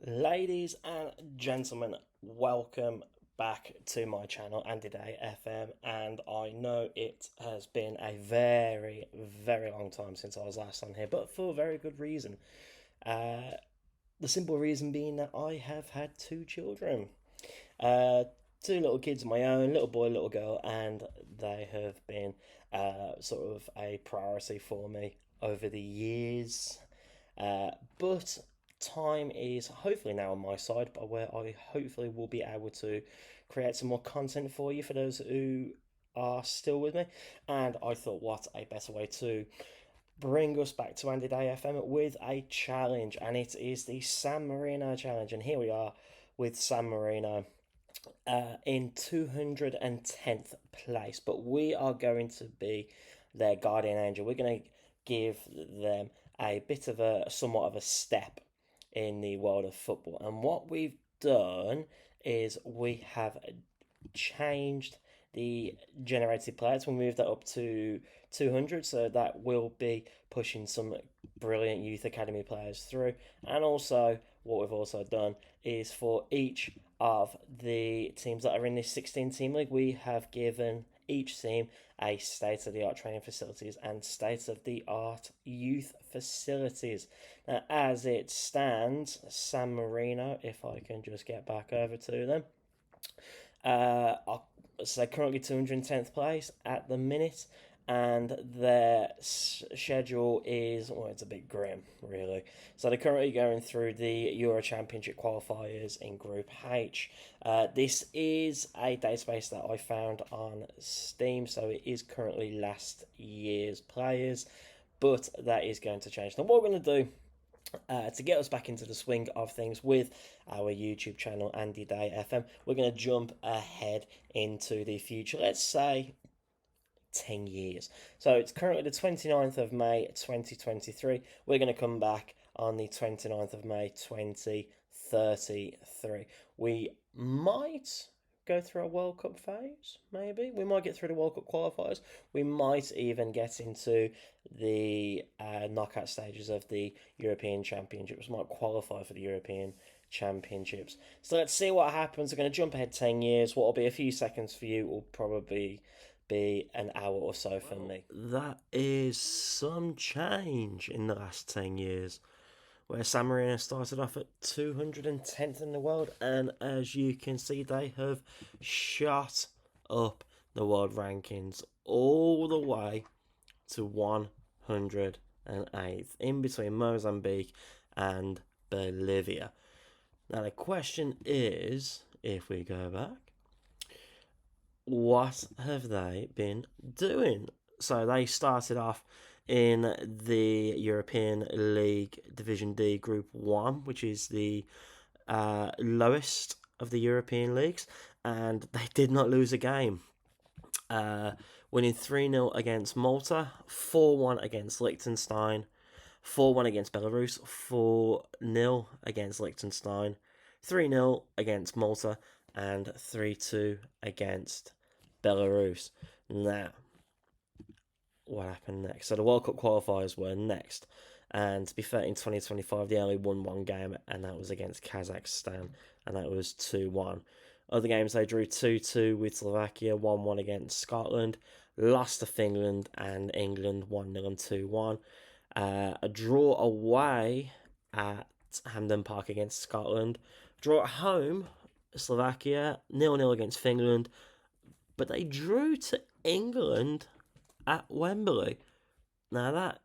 Ladies and gentlemen, welcome back to my channel, Andy Day FM. And I know it has been a very, very long time since I was last on here, but for a very good reason. Uh, the simple reason being that I have had two children. Uh, Two little kids of my own, little boy, little girl, and they have been sort of a priority for me over the years. But time is hopefully now on my side, but where I hopefully will be able to create some more content for you for those who are still with me. And I thought, what a better way to bring us back to Andy Day FM with a challenge, and it is the San Marino challenge. And here we are with San Marino in 210th place, but we are going to be their guardian angel. We're going to give them a bit of a somewhat of a step in the world of football. And what we've done is we have changed the generated players. We moved that up to 200, so that will be pushing some brilliant youth academy players through. And also, what we've also done is for each of the teams that are in this 16 team league, we have given each team a state of the art training facilities and state of the art youth facilities. Now, as it stands, San Marino, if I can just get back over to them, so they're currently 210th place at the minute, and their schedule is, well, it's a bit grim, really. So they're currently going through the Euro Championship qualifiers in Group H. This is a database that I found on Steam, so it is currently last year's players, but that is going to change. Now, what we're going to do to get us back into the swing of things with our YouTube channel, Andy Day FM, we're going to jump ahead into the future. Let's say 10 years. So it's currently the 29th of May 2023. We're going to come back on the 29th of May 2033. We might go through a World Cup phase, maybe. We might get through the World Cup qualifiers. We might even get into the knockout stages of the European Championships. We might qualify for the European Championships. So let's see what happens. We're going to jump ahead 10 years. What will be a few seconds for you will probably be an hour or so for me. That is some change in the last 10 years, where San Marino started off at 210th in the world, and as you can see, they have shot up the world rankings all the way to 108th, in between Mozambique and Bolivia. Now the question is, if we go back, what have they been doing? So they started off in the European League Division D Group 1, which is the lowest of the European leagues, and they did not lose a game. Winning 3-0 against Malta, 4-1 against Liechtenstein, 4-1 against Belarus, 4-0 against Liechtenstein, 3-0 against Malta, and 3-2 against Belarus. Now, what happened next? So the World Cup qualifiers were next, and to be fair, in 2025 they only won one game, and that was against Kazakhstan, and that was 2-1. Other games they drew 2-2 with Slovakia, 1-1 against Scotland, lost to Finland and England 1-0 and 2-1. A draw away at Hampden Park against Scotland, draw at home Slovakia, 0-0 against Finland, but they drew to England at Wembley. Now that,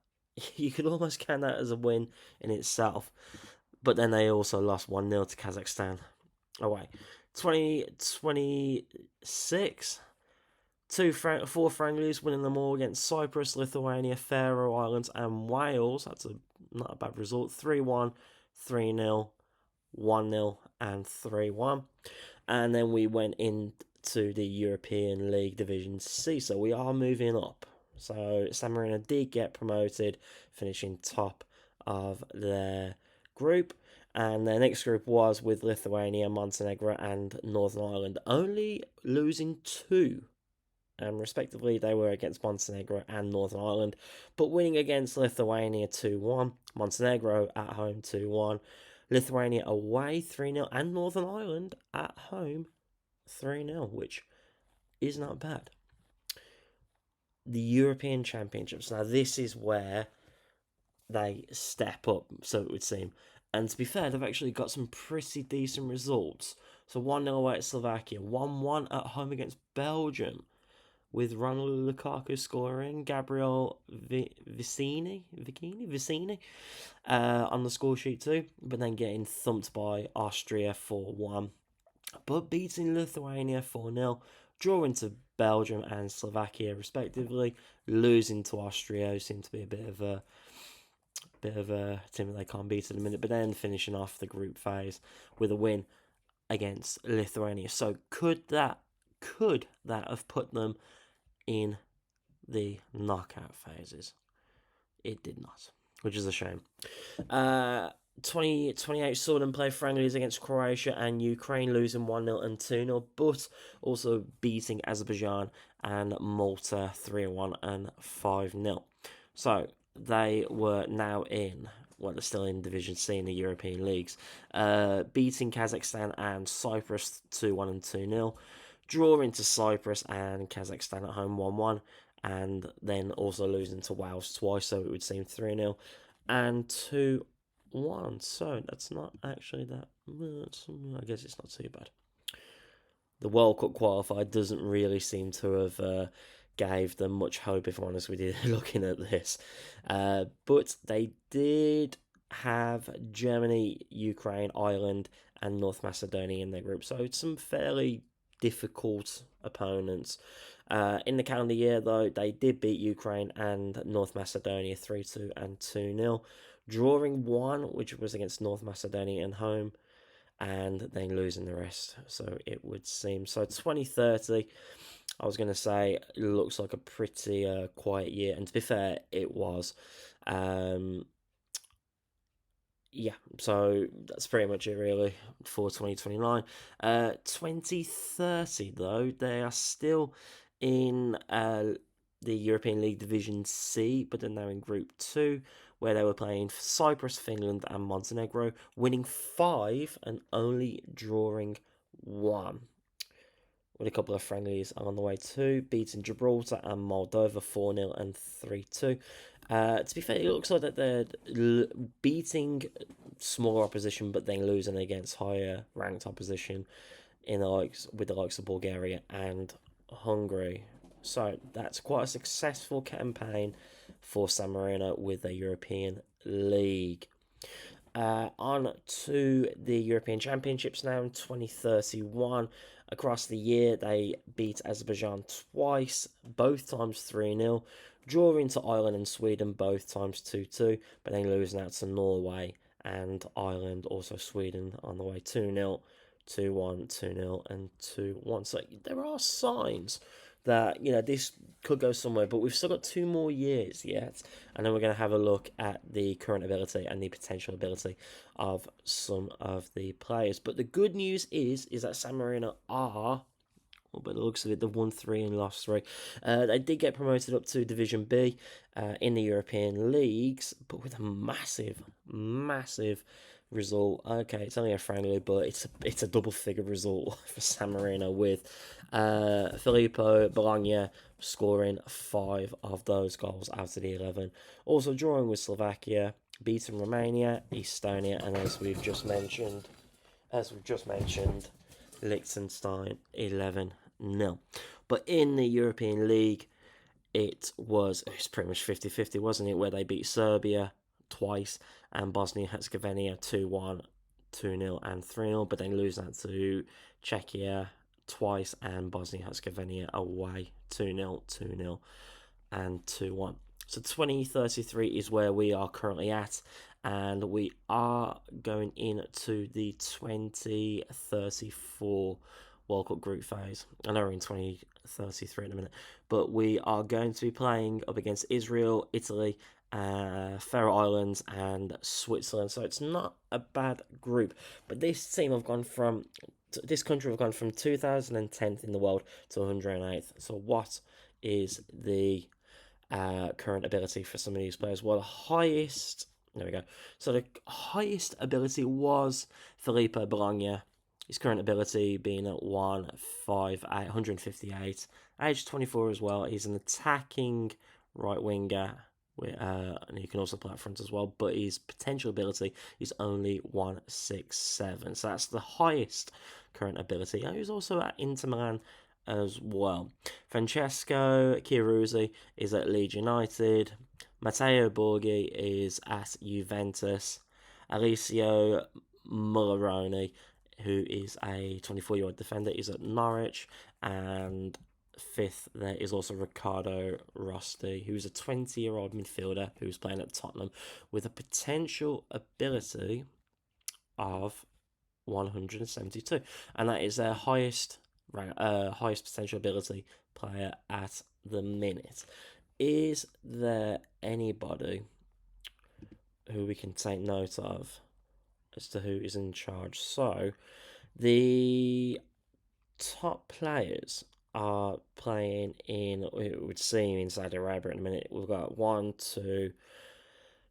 you could almost count that as a win in itself, but then they also lost 1-0 to Kazakhstan away. 2026, four friendlies, winning them all against Cyprus, Lithuania, Faroe Islands, and Wales. That's not a bad result. 3-1, 3-0, 1-0, and 3-1. And then we went into the European League Division C. So we are moving up. So San Marino did get promoted, finishing top of their group. And their next group was with Lithuania, Montenegro, and Northern Ireland, only losing 2. And respectively, they were against Montenegro and Northern Ireland, but winning against Lithuania 2-1, Montenegro at home 2-1, Lithuania away 3-0, and Northern Ireland at home 3-0, which is not bad. The European Championships. Now, this is where they step up, so it would seem. And to be fair, they've actually got some pretty decent results. So 1-0 away at Slovakia, 1-1 at home against Belgium, with Ronald Lukaku scoring, Gabriel Vicini on the score sheet too, but then getting thumped by Austria 4-1. But beating Lithuania 4-0, drawing to Belgium and Slovakia respectively, losing to Austria, seemed to be a bit of a team that they can't beat at the minute, but then finishing off the group phase with a win against Lithuania. So could that have put them in the knockout phases? It did not, which is a shame. 28 saw them play friendlies against Croatia and Ukraine, losing 1-0 and 2-0, but also beating Azerbaijan and Malta 3-1 and 5-0. So they were now in, well, they're still in Division C in the European leagues, beating Kazakhstan and Cyprus 2-1 and 2-0, drawing to Cyprus and Kazakhstan at home 1-1, and then also losing to Wales twice, so it would seem 3-0 and 2-1. So that's not actually that much. I guess it's not too bad. The World Cup qualifier doesn't really seem to have gave them much hope, if I'm honest with you, looking at this. But they did have Germany, Ukraine, Ireland, and North Macedonia in their group. So it's some fairly difficult opponents. In the calendar year, though, they did beat Ukraine and North Macedonia 3-2 and 2-0, drawing one, which was against North Macedonia at home, and then losing the rest. So it would seem. So 2030, I was going to say, it looks like a pretty quiet year. And to be fair, it was. Yeah, so that's pretty much it really for 2029. 2030, though, they are still in the European League Division C, but they're now in Group 2, where they were playing Cyprus, Finland, and Montenegro, winning 5 and only drawing 1. With a couple of friendlies along the way too, beating Gibraltar and Moldova 4-0 and 3-2. To be fair, it looks like that they're beating smaller opposition, but then losing against higher ranked opposition in with the likes of Bulgaria and Hungary. So that's quite a successful campaign for San Marino with the European League. On to the European Championships now in 2031. Across the year, they beat Azerbaijan twice, both times 3-0, drawing to Ireland and Sweden both times 2-2, but then losing out to Norway and Ireland, also Sweden, on the way 2-0, 2-1, 2-0, and 2-1. So there are signs that, this could go somewhere, but we've still got 2 more years yet, and then we're going to have a look at the current ability and the potential ability of some of the players. But the good news is that San Marino are, well, by the looks of it, they've won 3 and lost 3. They did get promoted up to Division B in the European leagues, but with a massive result. Okay, it's only a friendly, but it's a double-figure result for San Marino, with Filippo Bologna scoring 5 of those goals out of the 11. Also drawing with Slovakia, beating Romania, Estonia, and as we've just mentioned, Liechtenstein 11-0. But in the European League, it was pretty much 50-50, wasn't it? Where they beat Serbia twice and Bosnia-Herzegovina 2-1, 2-0 and 3-0, but then losing that to Czechia twice and Bosnia-Herzegovina away 2-0, 2-0 and 2-1. So 2033 is where we are currently at, and we are going into the 2034 World Cup group phase. I know we're in 2033 in a minute, but we are going to be playing up against Israel, Italy, Faroe Islands and Switzerland. So it's not a bad group, but this country have gone from 2010th in the world to 108th. So what is the current ability for some of these players? Well, the highest There we go. So the highest ability was Filippo Bologna. His current ability being at 158, age 24 as well. He's an attacking right winger, and he can also play up front as well. But his potential ability is only 167, so that's the highest current ability. And he's also at Inter Milan as well. Francesco Chiaruzzi is at Leeds United. Matteo Borghi is at Juventus. Alessio Mulleroni, who is a 24-year-old defender, is at Norwich. And fifth, there is also Riccardo Rosti, who's a 20-year-old midfielder who's playing at Tottenham with a potential ability of 172. And that is their highest potential ability player at the minute. Is there anybody who we can take note of as to who is in charge? So, the top players are playing in, it would seem, in Saudi Arabia at the minute. We've got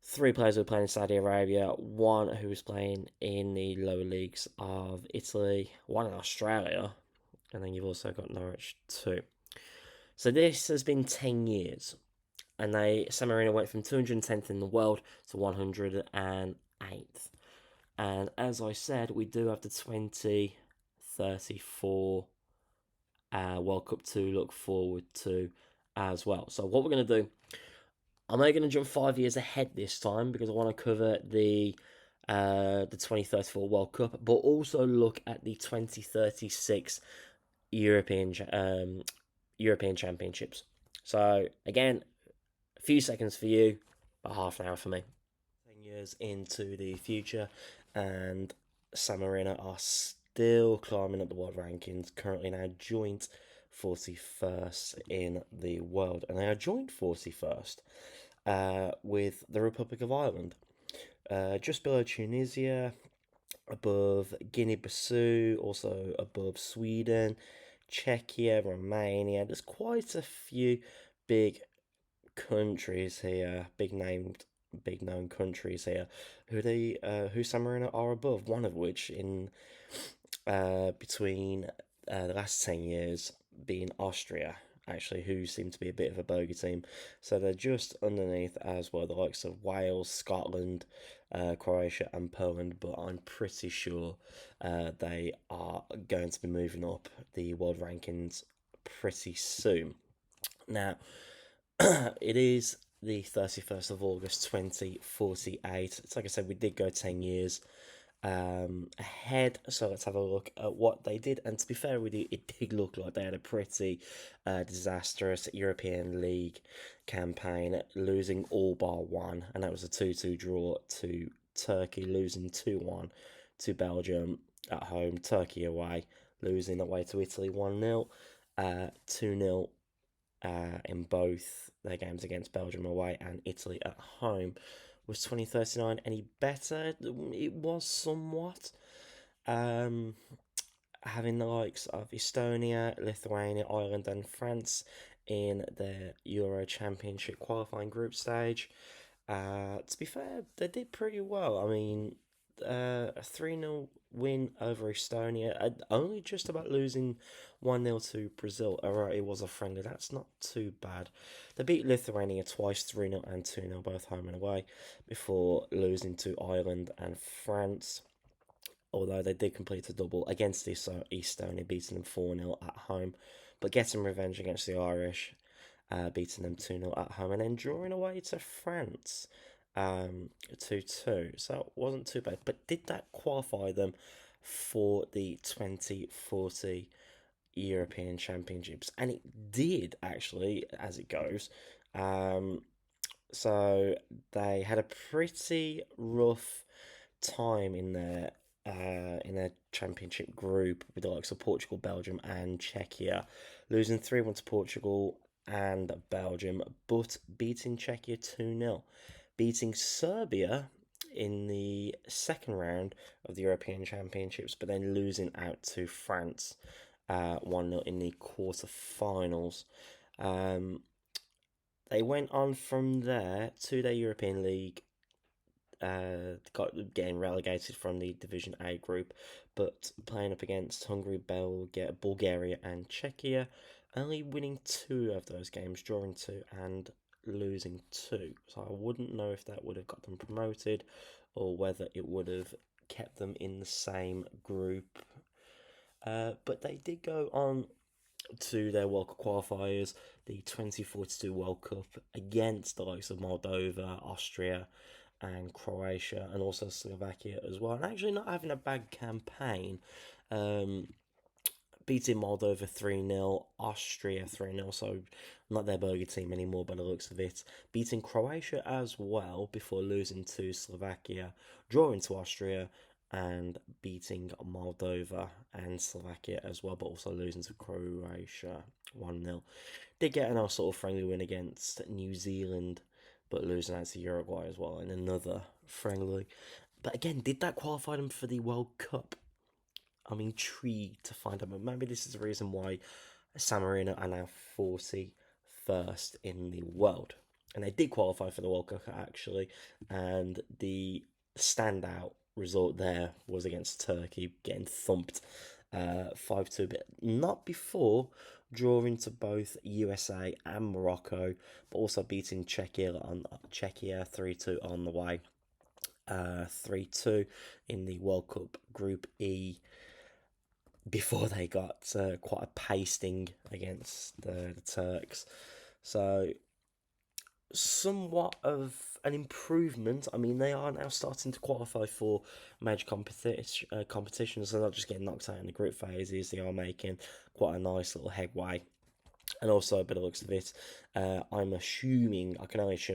3 players who are playing in Saudi Arabia, 1 who is playing in the lower leagues of Italy, 1 in Australia, and then you've also got Norwich too. So this has been 10 years, and San Marino went from 210th in the world to 108th. And as I said, we do have the 2034 World Cup to look forward to as well. So what we're going to do, I'm only going to jump 5 years ahead this time because I want to cover the 2034 World Cup, but also look at the 2036 European Championships. So again, a few seconds for you, about half an hour for me. 10 years into the future, and San Marino are still climbing up the world rankings, currently now joint 41st in the world, and they are joint 41st with the Republic of Ireland, just below Tunisia, above Guinea-Bissau, also above Sweden, Czechia, Romania. There's quite a few big countries here, big known countries here, who San Marino are above. One of which in between the last 10 years being Austria, actually, who seem to be a bit of a bogey team. So they're just underneath as well, the likes of Wales, Scotland, Croatia, and Poland. But I'm pretty sure they are going to be moving up the world rankings pretty soon. Now, it is the 31st of August 2048. It's like I said, we did go 10 years ahead, so let's have a look at what they did. And to be fair with you, it did look like they had a pretty disastrous European League campaign, losing all bar one, and that was a 2-2 draw to Turkey, losing 2-1 to Belgium at home, Turkey away, losing away to Italy 1-0, 2-0 in both their games against Belgium away and Italy at home. Was 2039 any better? It was somewhat. Having the likes of Estonia, Lithuania, Ireland, and France in their Euro Championship qualifying group stage. To be fair, they did pretty well. I mean, a 3-0 win over Estonia, only just about losing 1-0 to Brazil. Alright, it was a friendly, that's not too bad. They beat Lithuania twice, 3-0 and 2-0, both home and away, before losing to Ireland and France. Although they did complete a double against Estonia, beating them 4-0 at home, but getting revenge against the Irish, beating them 2-0 at home, and then drawing away to France 2-2. So it wasn't too bad. But did that qualify them for the 2040 European Championships? And it did, actually, as it goes. So they had a pretty rough time in their championship group with the likes of Portugal, Belgium, and Czechia, losing 3-1 to Portugal and Belgium, but beating Czechia 2-0, beating Serbia in the second round of the European Championships, but then losing out to France 1-0 in the quarterfinals. They went on from there to their European League got getting relegated from the Division A group, but playing up against Hungary, Bulgaria, and Czechia, only winning two of those games, drawing two and losing two. So I wouldn't know if that would have got them promoted, or whether it would have kept them in the same group. But they did go on to their World Cup qualifiers, the 2042 World Cup, against the likes of Moldova, Austria, and Croatia, and also Slovakia as well. And actually, not having a bad campaign. Um, Beating Moldova 3-0, Austria 3-0, so not their burger team anymore by the looks of it. Beating Croatia as well before losing to Slovakia, drawing to Austria, and beating Moldova and Slovakia as well, but also losing to Croatia 1-0. Did get a nice sort of friendly win against New Zealand, but losing out to Uruguay as well in another friendly. But again, did that qualify them for the World Cup? I'm intrigued to find out, but maybe this is the reason why San Marino are now 41st in the world. And they did qualify for the World Cup, actually, and the standout result there was against Turkey, getting thumped 5-2, but not before drawing to both USA and Morocco, but also beating Czechia 3-2 on the way. 3-2 in the World Cup Group E before they got quite a pasting against the Turks. So, somewhat of an improvement. I mean, they are now starting to qualify for major competitions. They're not just getting knocked out in the group phases, they are making quite a nice little headway. And also, by the looks of it, I can only assume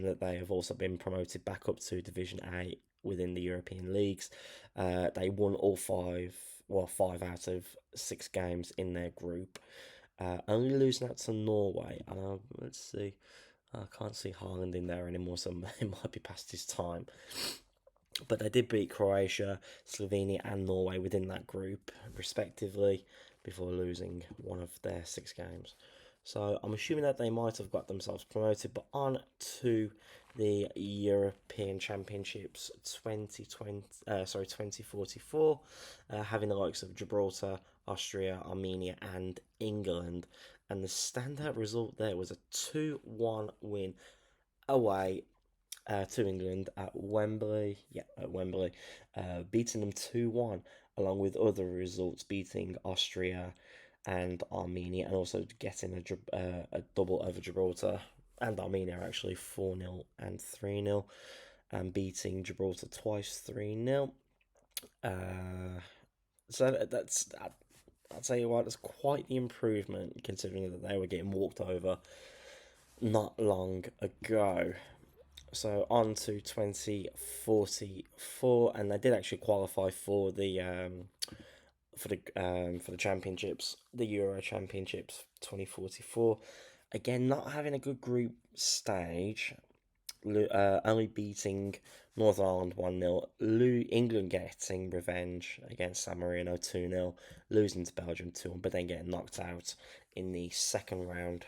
that they have also been promoted back up to Division A within the European leagues. They won all five out of 6 games in their group, only losing out to Norway. And let's see, I can't see Haaland in there anymore, so it might be past his time. But they did beat Croatia, Slovenia, and Norway within that group, respectively, before losing one of their 6 games. So I'm assuming that they might have got themselves promoted, but on to the European Championships 2044, having the likes of Gibraltar, Austria, Armenia, and England. And the standout result there was a 2-1 win away to England at Wembley. Yeah, at Wembley, beating them 2-1, along with other results, beating Austria and Armenia, and also getting a double over Gibraltar and Armenia, actually 4-0 and 3-0, and beating Gibraltar twice 3-0. So I'll tell you what, that's quite the improvement considering that they were getting walked over not long ago. So on to 2044, and they did actually qualify for the championships, the Euro Championships 2044. Again, not having a good group stage, only beating Northern Ireland 1-0, England getting revenge against San Marino 2-0, losing to Belgium 2-1, but then getting knocked out in the second round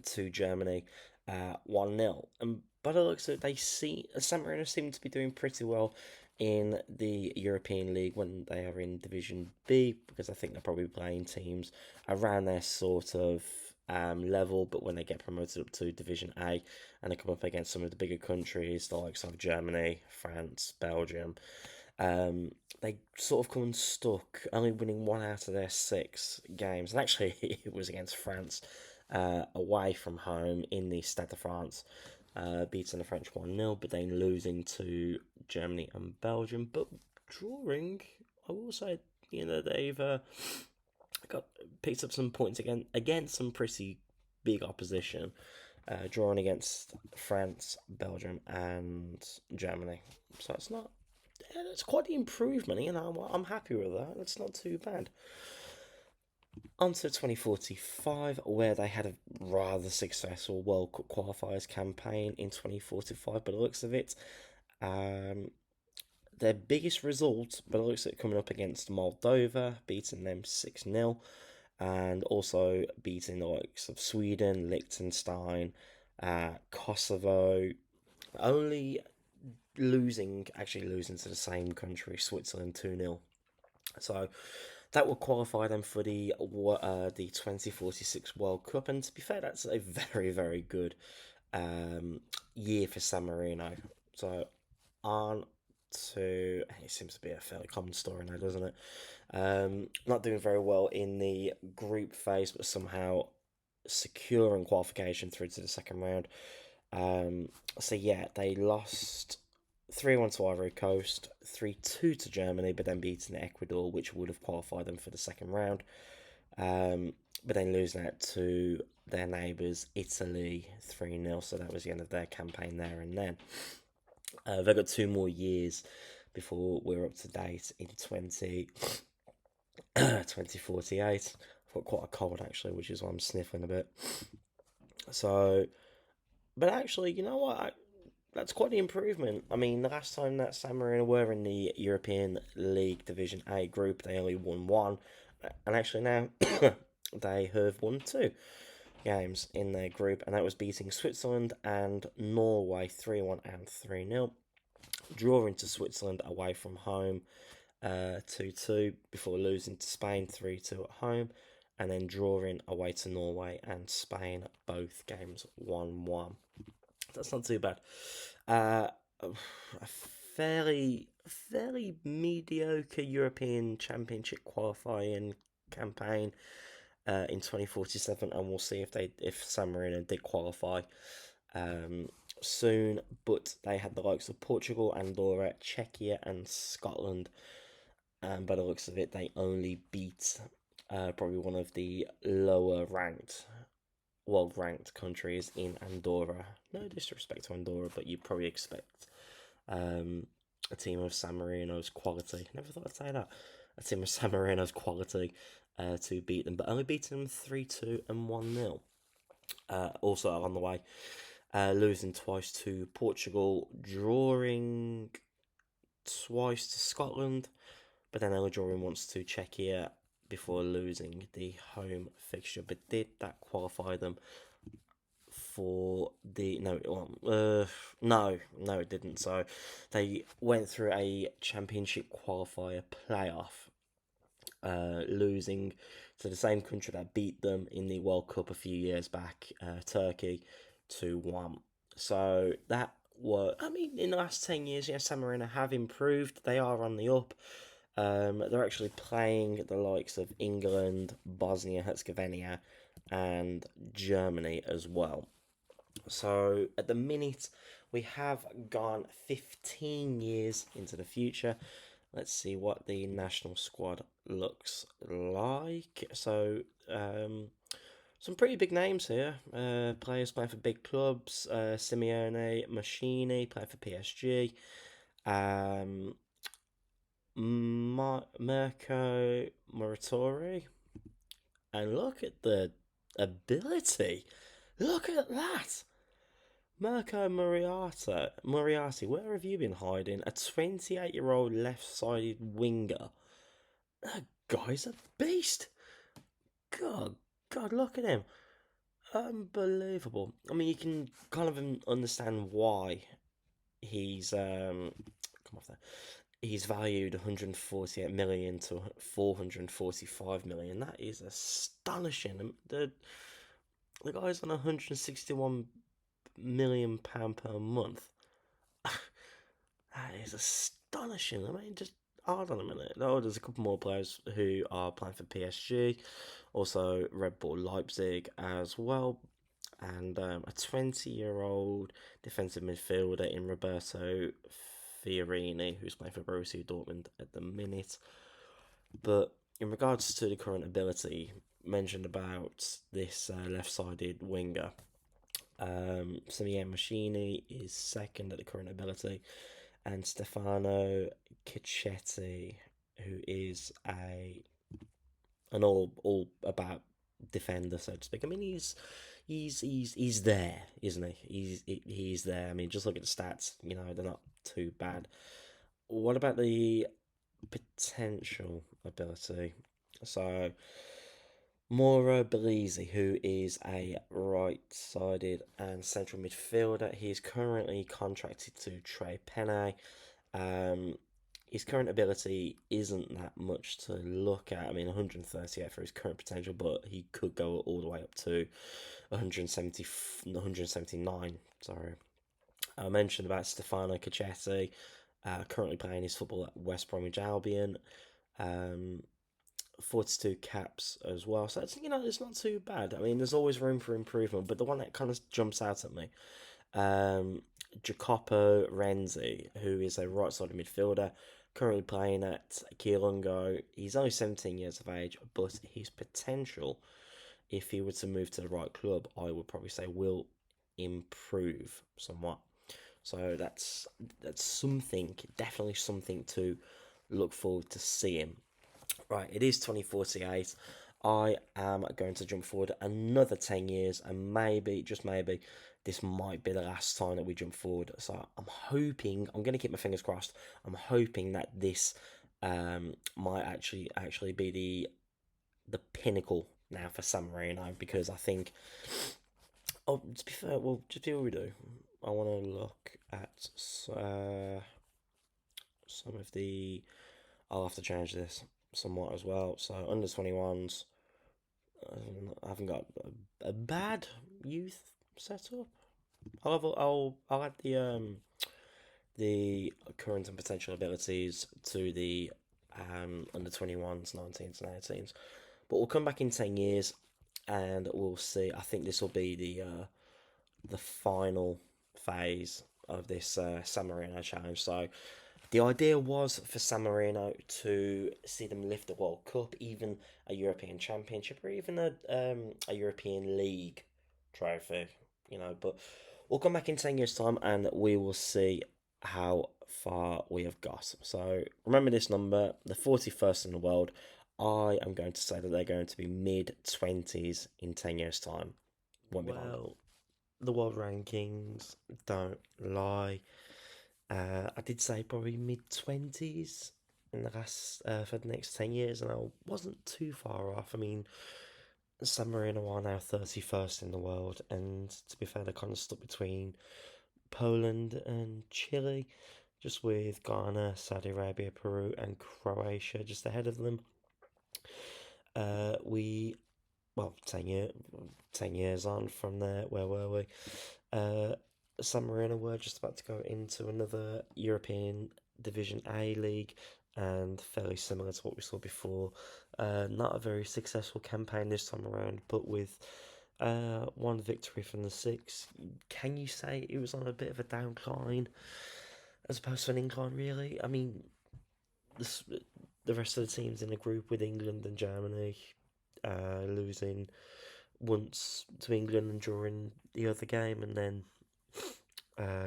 to Germany 1-0. And by the looks of it, San Marino seem to be doing pretty well in the European League when they are in Division B, because I think they're probably playing teams around their sort of level, but when they get promoted up to Division A and they come up against some of the bigger countries, the likes of Germany, France, Belgium, they sort of come unstuck, only winning 1 out of their 6 games. And actually, it was against France away from home in the Stade de France, beating the French 1-0, but then losing to Germany and Belgium, but drawing. I will say, they've picked up some points against some pretty big opposition, drawing against France, Belgium, and Germany. So it's quite the improvement. I'm happy with that. It's not too bad. On to 2045, where they had a rather successful World Cup qualifiers campaign in 2045, by the looks of it. Their biggest result, by the looks of it, coming up against Moldova, beating them 6-0, and also beating the likes of Sweden, Liechtenstein, Kosovo. Only actually losing to the same country, Switzerland 2-0. So that will qualify them for the 2046 World Cup. And to be fair, that's a very, very good um, year for San Marino. So on to it seems to be a fairly common story now, doesn't it? Not doing very well in the group phase, but somehow securing qualification through to the second round. Um, so yeah, they lost 3-1 to Ivory Coast, 3-2 to Germany, but then beating Ecuador, which would have qualified them for the second round. But then losing out to their neighbours, Italy, 3-0. So that was the end of their campaign there and then. They've got 2 more years before we're up to date in 2048. I've got quite a cold actually, which is why I'm sniffling a bit. So, but actually, you know what? That's quite the improvement. I mean, the last time that San Marino were in the European League Division A group, they only won one. And actually now they have won 2 games in their group, and that was beating Switzerland and Norway 3-1 and 3-0. Drawing to Switzerland away from home 2-2 before losing to Spain 3-2 at home, and then drawing away to Norway and Spain, both games 1-1. That's not too bad. A fairly mediocre European Championship qualifying campaign in 2047, and we'll see if San Marino did qualify soon. But they had the likes of Portugal, Andorra, Czechia, and Scotland. And by the looks of it, they only beat probably one of the lower ranked, world ranked countries in Andorra. No disrespect to Andorra, but you probably expect a team of San Marino's quality. Never thought I'd say that. A team of San Marino's quality to beat them, but only beating them 3-2 and 1-0. Also along the way, losing twice to Portugal, drawing twice to Scotland, but then only drawing once to Czechia before losing the home fixture. But did that qualify them for the no, it didn't. So they went through a championship qualifier playoff, losing to the same country that beat them in the World Cup a few years back, Turkey, 2-1. So that I mean, in the last 10 years, San Marino have improved. They are on the up. They're actually playing the likes of England, Bosnia Herzegovina, and Germany as well. So at the minute, we have gone 15 years into the future. Let's see what the national squad looks like. So, some pretty big names here. Players playing for big clubs. Simeone Machini playing for PSG. Mirko Muratori. And look at the ability. Look at that. Mirko Moriarty, where have you been hiding? A 28-year-old left-sided winger. That guy's a beast. God, look at him. Unbelievable. I mean, you can kind of understand why he's come off there. He's valued 148 million to 445 million. That is astonishing. The guy's on 161 £1 million per month. That is astonishing. I mean, just hold on a minute. Oh, there's a couple more players who are playing for PSG, also Red Bull Leipzig as well, and a 20-year-old defensive midfielder in Roberto Fiorini, who's playing for Borussia Dortmund at the minute. But in regards to the current ability mentioned about this left-sided winger, Simeone Machini is second at the current ability, and Stefano Cicchetti, who is an all about defender, so to speak. I mean, he's there, isn't he? He's there. I mean, just look at the stats. You know, they're not too bad. What about the potential ability? So Mauro Bellizzi, who is a right-sided and central midfielder. He is currently contracted to Trey Penne. Um, his current ability isn't that much to look at. I mean, 138 for his current potential, but he could go all the way up to 170, 179. Sorry. I mentioned about Stefano Cacchetti, currently playing his football at West Bromwich Albion. Um, 42 caps as well. So it's not too bad. I mean, there's always room for improvement, but the one that kind of jumps out at me, um, Jacopo Renzi, who is a right-sided midfielder, currently playing at Kielungo. He's only 17 years of age, but his potential, if he were to move to the right club, I would probably say will improve somewhat. So that's something, definitely something to look forward to seeing. Right, it is 2048. I am going to jump forward another 10 years, and maybe, just maybe, this might be the last time that we jump forward. So I'm going to keep my fingers crossed. I'm hoping that this might actually be the pinnacle now for San Marino, because I think, oh, to be fair, well, just do what we do. I want to look at some of the. I'll have to change this somewhat as well. So under 21s, I haven't got a bad youth setup. However, I'll add the current and potential abilities to the under 21s, 19s, and 18s. But we'll come back in 10 years, and we'll see. I think this will be the final phase of this San Marino challenge. So the idea was for San Marino to see them lift the World Cup, even a European Championship, or even a European League trophy. But we'll come back in 10 years' time, and we will see how far we have got. So remember this number, the 41st in the world. I am going to say that they're going to be mid 20s in 10 years' time. Won't be long. Well, the world rankings don't lie. I did say probably mid 20s in the last for the next 10 years, and I wasn't too far off. I mean, San Marino are now 31st in the world, and to be fair, they're kind of stuck between Poland and Chile, just with Ghana, Saudi Arabia, Peru, and Croatia just ahead of them. We well, 10 years on from there, where were we? San Marino were just about to go into another European Division A league, and fairly similar to what we saw before. Not a very successful campaign this time around, but with one victory from the six. Can you say it was on a bit of a downcline as opposed to an incline, really? I mean, this, the rest of the teams in the group with England and Germany losing once to England and drawing the other game, and then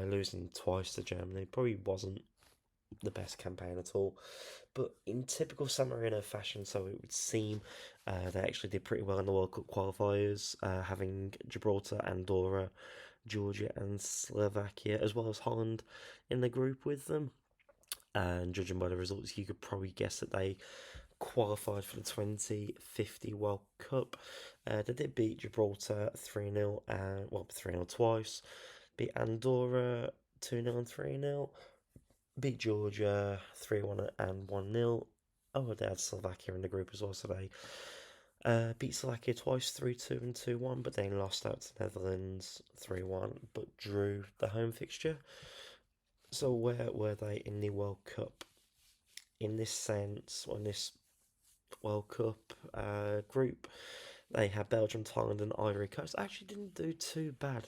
losing twice to Germany probably wasn't the best campaign at all. But in typical San Marino fashion, so it would seem, they actually did pretty well in the World Cup qualifiers, having Gibraltar, Andorra, Georgia, and Slovakia, as well as Holland in the group with them. And judging by the results, you could probably guess that they qualified for the 2050 World Cup. They did beat Gibraltar 3-0, 3-0 twice, beat Andorra 2-0 and 3-0, beat Georgia 3-1 and 1-0. Oh, they had Slovakia in the group as well, so they beat Slovakia twice 3-2 and 2-1, but then lost out to Netherlands 3-1, but drew the home fixture. So where were they in the World Cup? In this sense, on this World Cup group, they had Belgium, Thailand, and Ivory Coast. Actually, didn't do too bad.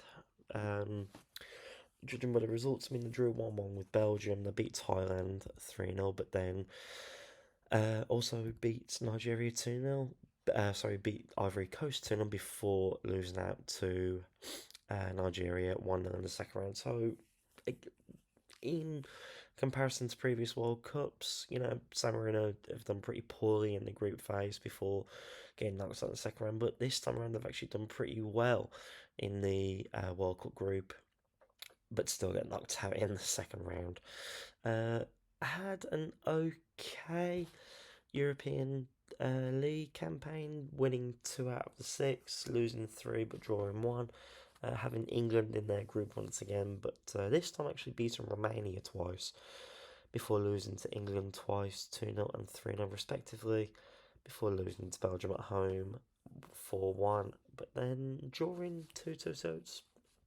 Judging by the results, I mean, they drew 1-1 with Belgium. They beat Thailand 3-0, but then also beat Nigeria 2-0. Beat Ivory Coast 2-0 before losing out to Nigeria 1-0 in the second round. So, in comparison to previous World Cups, San Marino have done pretty poorly in the group phase before getting knocked out in the second round, but this time around they've actually done pretty well in the World Cup group, but still get knocked out in the second round. Had an okay European league campaign, winning 2 out of the 6, losing 3 but drawing 1. Having England in their group once again, but this time actually beating Romania twice before losing to England twice, 2-0 and 3-0 respectively, before losing to Belgium at home 4-1, but then drawing 2-2, so it's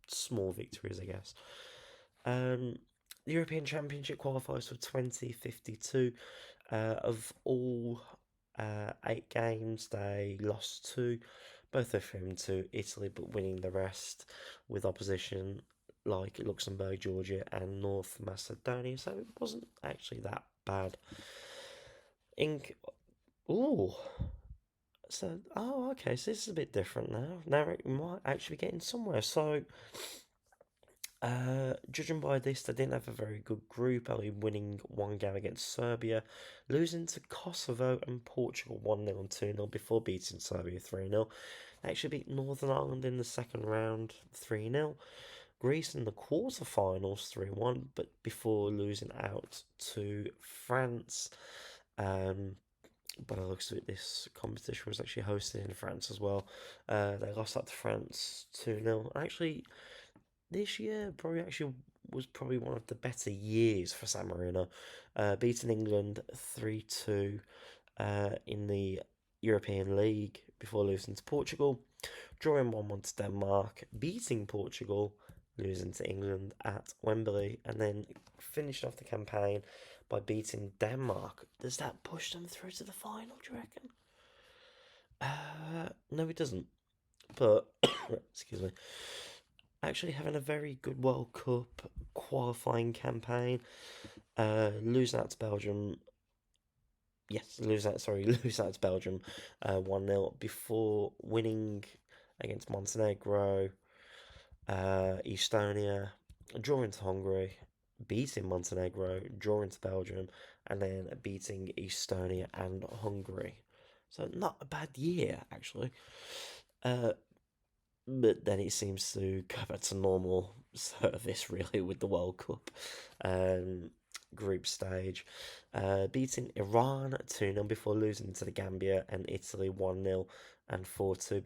small victories, I guess. The European Championship qualifiers for 2052. Of all 8 games, they lost 2, both of them to Italy, but winning the rest with opposition like Luxembourg, Georgia, and North Macedonia. So it wasn't actually that bad. Ooh. So, okay. So this is a bit different now. Now it might actually be getting somewhere. So, judging by this, they didn't have a very good group, only winning 1 game against Serbia, losing to Kosovo and Portugal 1-0 and 2-0 before beating Serbia 3-0. They actually beat Northern Ireland in the second round 3-0. Greece in the quarterfinals 3-1, but before losing out to France. By the looks of it, this competition was actually hosted in France as well. They lost out to France 2-0. Actually, this year was probably one of the better years for San Marino, beating England 3-2 in the European League before losing to Portugal, drawing 1-1 to Denmark, beating Portugal, losing to England at Wembley, and then finishing off the campaign by beating Denmark. Does that push them through to the final, do you reckon? No, it doesn't. But, excuse me, actually having a very good World Cup qualifying campaign, losing out to Belgium. Yes, losing out to Belgium 1-0 before winning against Montenegro, Estonia, drawing to Hungary, beating Montenegro, drawing to Belgium, and then beating Estonia and Hungary. So not a bad year, actually. But then it seems to go back to normal service, really, with the World Cup group stage. Beating Iran 2-0 before losing to the Gambia, and Italy 1-0 and 4-2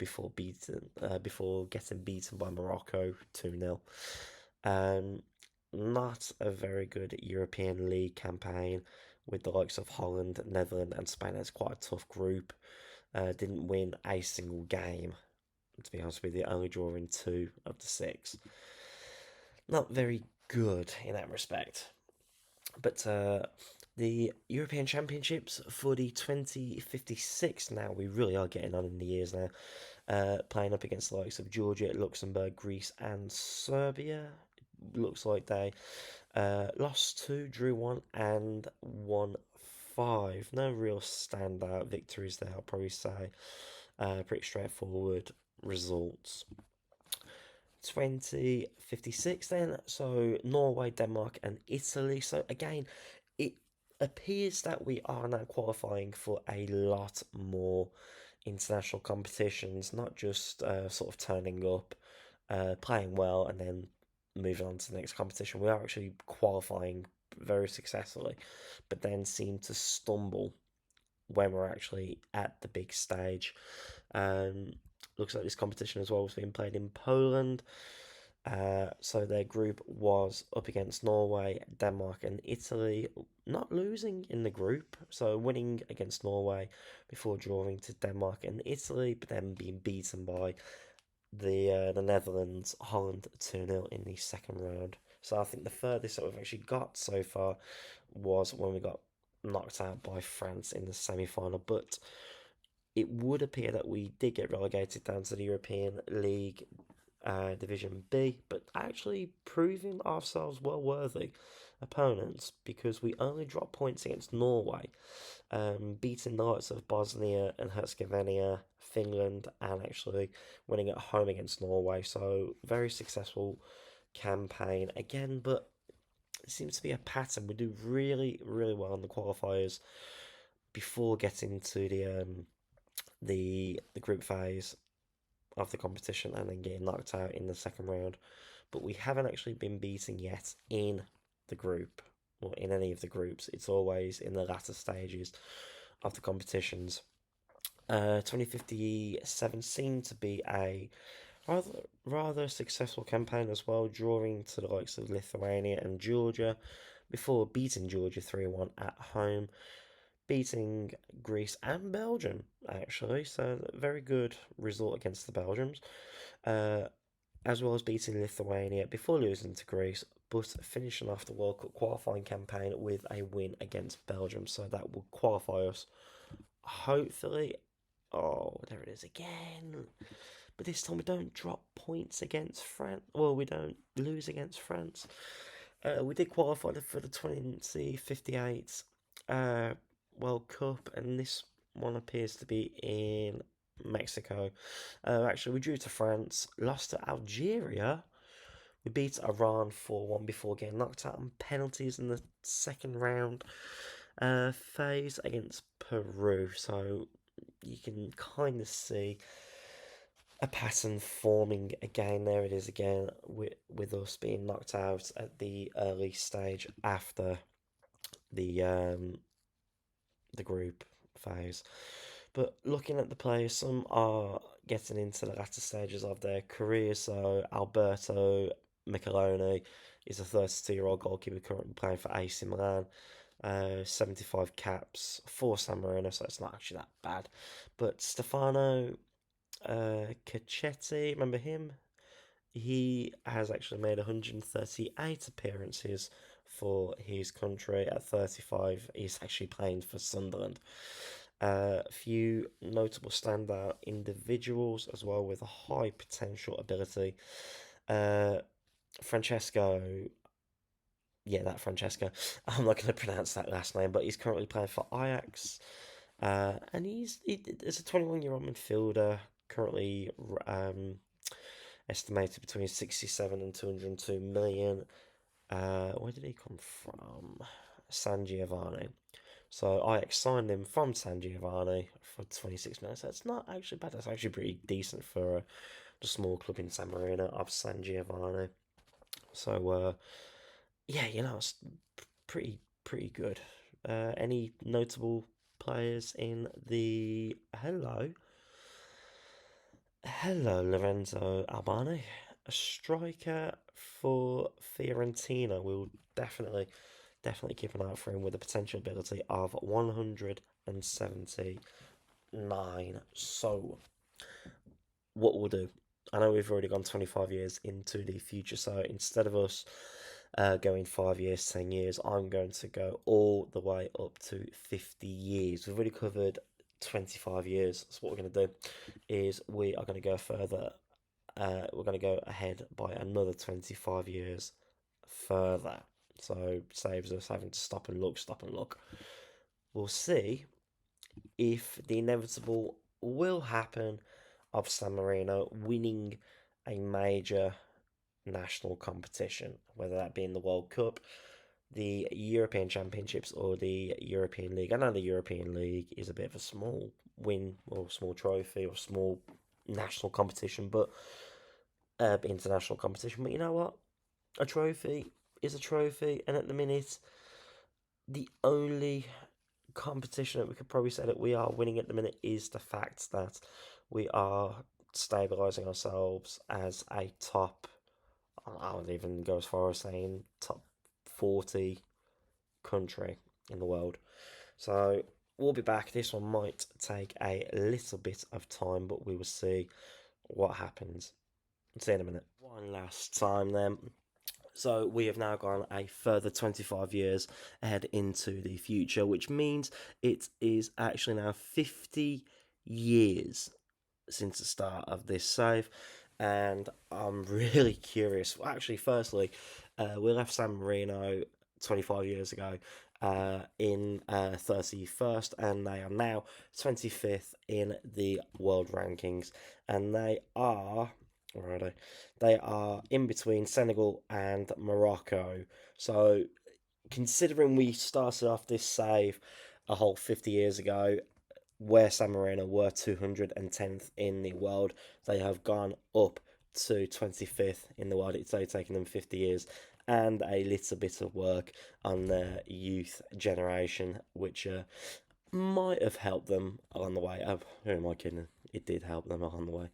before getting beaten by Morocco 2-0. Not a very good European League campaign with the likes of Holland, Netherlands, and Spain. It's quite a tough group. Didn't win a single game. To be honest with you, only drawing 2 of the 6. Not very good in that respect. But the European Championships for the 2056 now, we really are getting on in the years now. Playing up against the likes of Georgia, Luxembourg, Greece, and Serbia. Looks like they lost 2, drew 1, and won 5. No real standout victories there, I'll probably say. Pretty straightforward results. 2056 then, so Norway, Denmark, and Italy. So again, it appears that we are now qualifying for a lot more international competitions, not just sort of turning up, playing well, and then moving on to the next competition. We are actually qualifying very successfully, but then seem to stumble when we're actually at the big stage. Looks like this competition as well was being played in Poland. So their group was up against Norway, Denmark, and Italy, not losing in the group. So winning against Norway before drawing to Denmark and Italy, but then being beaten by the Netherlands, Holland 2-0 in the second round. So I think the furthest that we've actually got so far was when we got knocked out by France in the semi-final, but it would appear that we did get relegated down to the European League Division B, but actually proving ourselves well-worthy opponents because we only dropped points against Norway, beating the likes of Bosnia and Herzegovina, Finland, and actually winning at home against Norway. So very successful campaign again, but it seems to be a pattern. We do really, really well in the qualifiers before getting to the group phase of the competition and then getting knocked out in the second round. But we haven't actually been beaten yet in the group or in any of the groups. It's always in the latter stages of the competitions. 2057 seemed to be a rather successful campaign as well, drawing to the likes of Lithuania and Georgia before beating Georgia 3-1 at home, beating Greece and Belgium actually, so very good result against the Belgians, uh, as well as beating Lithuania before losing to Greece, but finishing off the World Cup qualifying campaign with a win against Belgium, so that will qualify us hopefully. Oh, there it is again. But this time we don't drop points against France. Well, we don't lose against France. We did qualify for the 2058 uh, World Cup, and this one appears to be in Mexico. Actually, we drew to France, lost to Algeria. We beat Iran 4-1 before getting knocked out on penalties in the second round phase against Peru. So you can kind of see a pattern forming again. There it is again with us being knocked out at the early stage after the the group phase. But looking at the players, some are getting into the latter stages of their career. So Alberto Micheloni is a 32-year-old goalkeeper currently playing for AC Milan. 75 caps for San Marino, so it's not actually that bad. But Stefano Cacchetti, remember him? He has actually made 138 appearances for his country at 35. He's actually playing for Sunderland. A few notable standout individuals as well with a high potential ability. Uh, Francesco, yeah, that Francesco. I'm not going to pronounce that last name, but he's currently playing for Ajax. And he's a 21-year-old midfielder, currently estimated between 67 and 202 million. Where did he come from? San Giovanni. So Ajax signed him from San Giovanni for 26 million. So it's not actually bad. That's actually pretty decent for the small club in San Marino of San Giovanni. So yeah, it's pretty good. Any notable players in the hello Lorenzo Albani, a striker for Fiorentina. We'll definitely keep an eye out for him with a potential ability of 179. So what we'll do, I know we've already gone 25 years into the future, so instead of us going 5 years, 10 years, I'm going to go all the way up to 50 years. We've already covered 25 years, so what we're going to do is we are going to go further. We're going to go ahead by another 25 years further, so saves us having to stop and look. We'll see if the inevitable will happen of San Marino winning a major national competition, whether that be in the World Cup, the European Championships, or the European League. I know the European League is a bit of a small win or small trophy or small national competition, but international competition. But you know what? A trophy is a trophy, and at the minute, the only competition that we could probably say that we are winning at the minute is the fact that we are stabilising ourselves as a top. I would even go as far as saying top 40 country in the world. So we'll be back. This one might take a little bit of time, but we will see what happens. See you in a minute. One last time then. So we have now gone a further 25 years ahead into the future, which means it is actually now 50 years since the start of this save. And I'm really curious. Well, actually, firstly, we left San Marino 25 years ago in 31st, and they are now 25th in the world rankings. And they are, where are they? They are in between Senegal and Morocco. So, considering we started off this save a whole 50 years ago, where San Marino were 210th in the world, they have gone up to 25th in the world. It's only taken them 50 years and a little bit of work on their youth generation, which might have helped them along the way. Oh, who am I kidding? It did help them along the way.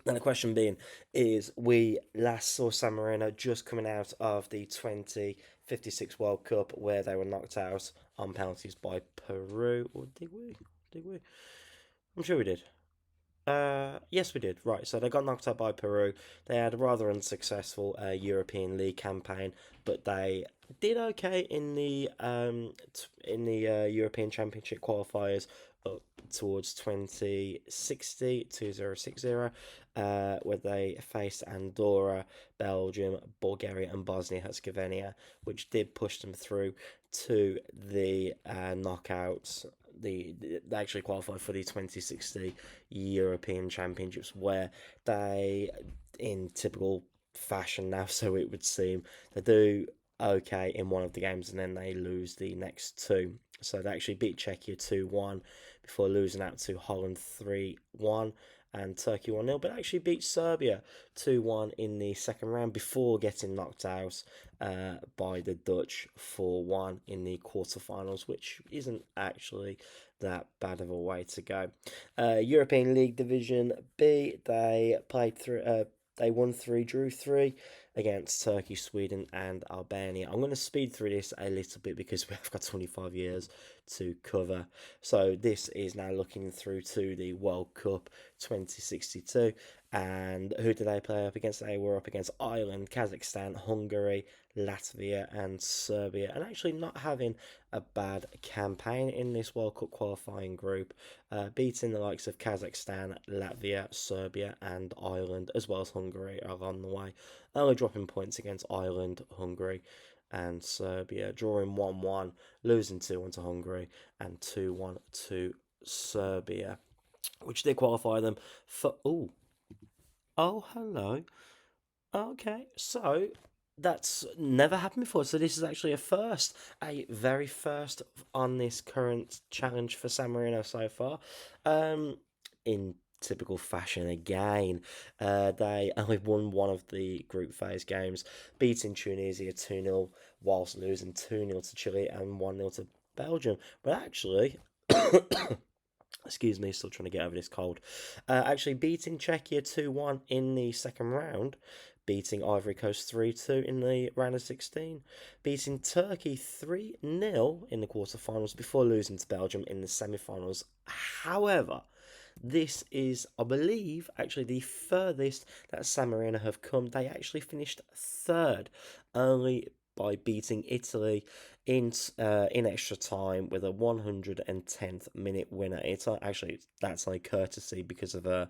Now the question being is, we last saw San Marino just coming out of the 2056 World Cup where they were knocked out on penalties by Peru. Or did we? Did we? I'm sure we did. Yes, we did. Right, so they got knocked out by Peru. They had a rather unsuccessful European League campaign, but they did okay in the European Championship qualifiers up towards 2060, where they faced Andorra, Belgium, Bulgaria, and Bosnia Herzegovina, which did push them through to the knockouts. They actually qualified for the 2060 European Championships, where they, in typical fashion now, so it would seem, they do okay in one of the games and then they lose the next two. So they actually beat Czechia 2-1 before losing out to Holland 3-1 and Turkey 1-0, but actually beat Serbia 2-1 in the second round before getting knocked out by the Dutch 4-1 in the quarterfinals, which isn't actually that bad of a way to go. European League Division B, they played through. They won 3, drew 3 against Turkey, Sweden, and Albania. I'm going to speed through this a little bit because we have got 25 years to cover. So this is now looking through to the World Cup 2062. And who did they play up against? They were up against Ireland, Kazakhstan, Hungary, Latvia, and Serbia. And actually not having a bad campaign in this World Cup qualifying group, beating the likes of Kazakhstan, Latvia, Serbia, and Ireland, as well as Hungary along the way. Only dropping points against Ireland, Hungary, and Serbia, drawing 1-1, losing 2-1 to Hungary, and 2-1 to Serbia, which did qualify them for. Oh, hello. Okay, so that's never happened before. So this is actually a very first on this current challenge for San Marino so far. Um, in typical fashion again, they only won one of the group phase games, beating Tunisia 2-0 whilst losing 2-0 to Chile and 1-0 to Belgium. But actually, excuse me, still trying to get over this cold. Actually beating Czechia 2-1 in the second round, beating Ivory Coast 3-2 in the round of 16, beating Turkey 3-0 in the quarterfinals before losing to Belgium in the semi-finals. However, this is, I believe, actually the furthest that San Marino have come. They actually finished third, only by beating Italy in extra time with a 110th minute winner. It's actually, that's like courtesy because of an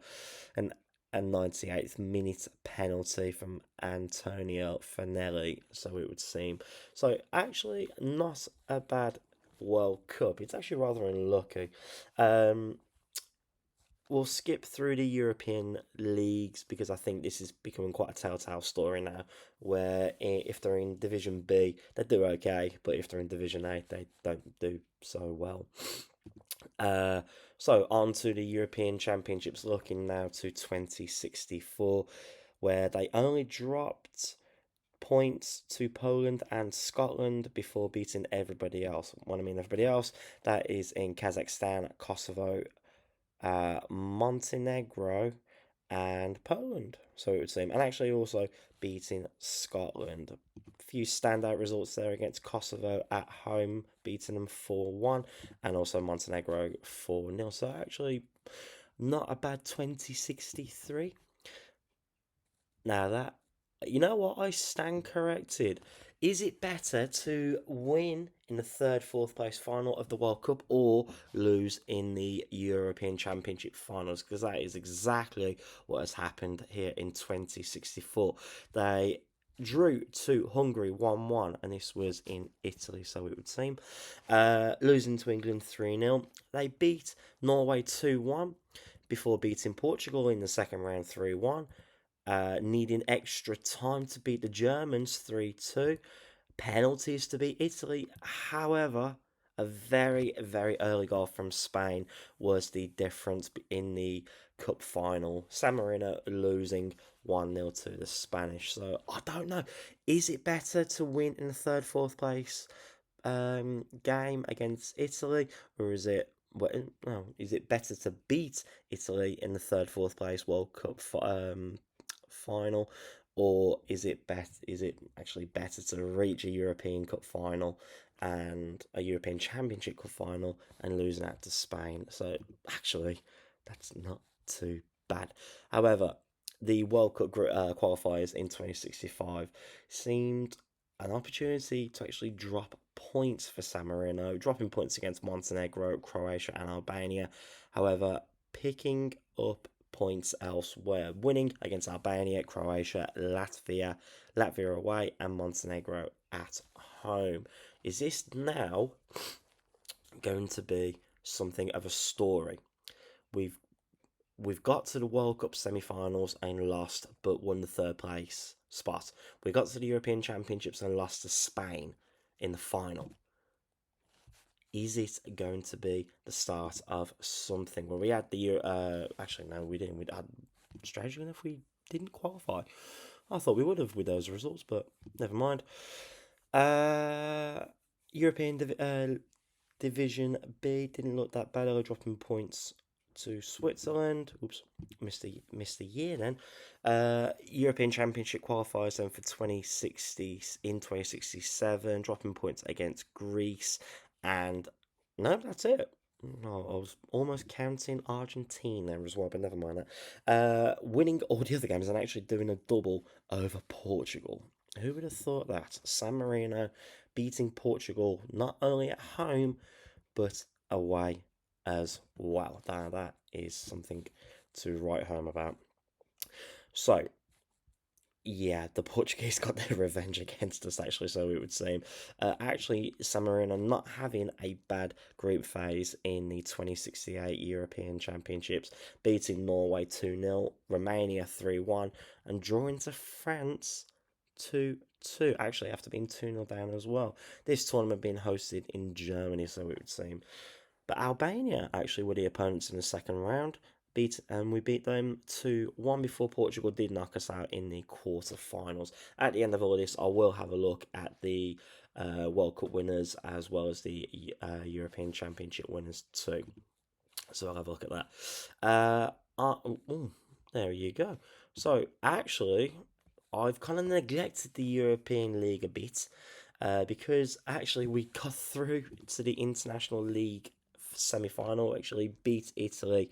a 98th minute penalty from Antonio Fanelli, so it would seem. So actually not a bad World Cup. It's actually rather unlucky. We'll skip through the European leagues because I think this is becoming quite a telltale story now. Where if they're in Division B, they do okay, but if they're in Division A, they don't do so well. So on to the European Championships, looking now to 2064, where they only dropped points to Poland and Scotland before beating everybody else. When I mean everybody else, that is in Kazakhstan, Kosovo, Montenegro, and Poland. So it would seem, and actually also beating Scotland. A few standout results there against Kosovo at home, beating them 4-1, and also Montenegro 4-0. So actually, not a bad 2063. Now that, you know what, I stand corrected. Is it better to win in the third, fourth place final of the World Cup or lose in the European Championship finals? Because that is exactly what has happened here in 2064. They drew to Hungary 1-1, and this was in Italy, so it would seem. Losing to England 3-0. They beat Norway 2-1 before beating Portugal in the second round 3-1. Needing extra time to beat the Germans 3-2, penalties to beat Italy. However, a very, very early goal from Spain was the difference in the cup final. San Marino losing 1-0 to the Spanish. So I don't know. Is it better to win in the third, fourth place game against Italy, or is it? Well, no, is it better to beat Italy in the third, fourth place World Cup final, or is it Is it actually better to reach a European Cup final and a European Championship Cup final and losing out to Spain? So actually, that's not too bad. However, the World Cup qualifiers in 2065 seemed an opportunity to actually drop points for San Marino, dropping points against Montenegro, Croatia, and Albania. However, picking up points elsewhere, winning against Albania, Croatia, Latvia away, and Montenegro at home. Is this now going to be something of a story? We've we've got to the World Cup semi-finals and lost, but won the third place spot. We got to the European Championships and lost to Spain in the final. Is it going to be the start of something? Well, we had the actually no, we didn't. We had strangely enough, we didn't qualify. I thought we would have with those results, but never mind. Uh, European Division B didn't look that bad. Only dropping points to Switzerland. Oops, missed the year then. European Championship qualifiers then for 2060 in 2067, dropping points against Greece, and no, that's it. No, I was almost counting Argentina there as well, but never mind that. Winning all the other games and actually doing a double over Portugal. Who would have thought that? San Marino beating Portugal not only at home but away as well. Now that is something to write home about. So, yeah, the Portuguese got their revenge against us, actually, so it would seem. Actually, San Marino not having a bad group phase in the 2068 European Championships, beating Norway 2-0, Romania 3-1, and drawing to France 2-2. Actually, after being 2-0 down as well. This tournament being hosted in Germany, so it would seem. But Albania actually were the opponents in the second round. We beat them 2-1 before Portugal did knock us out in the quarterfinals. At the end of all this, I will have a look at the World Cup winners as well as the European Championship winners too. So I'll have a look at that. There you go. So actually, I've kind of neglected the European League a bit because actually we got through to the International League semi-final. Actually beat Italy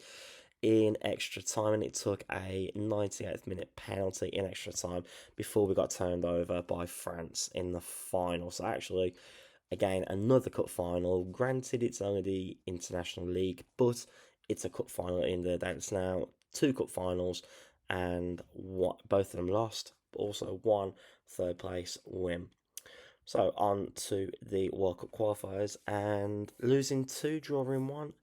in extra time, and it took a 98th minute penalty in extra time before we got turned over by France in the final. So actually, again, another cup final. Granted, it's only the International League, but it's a cup final in the dance now. Two cup finals, and both of them lost, but also one third place win. So on to the World Cup qualifiers, and losing two, drawing one,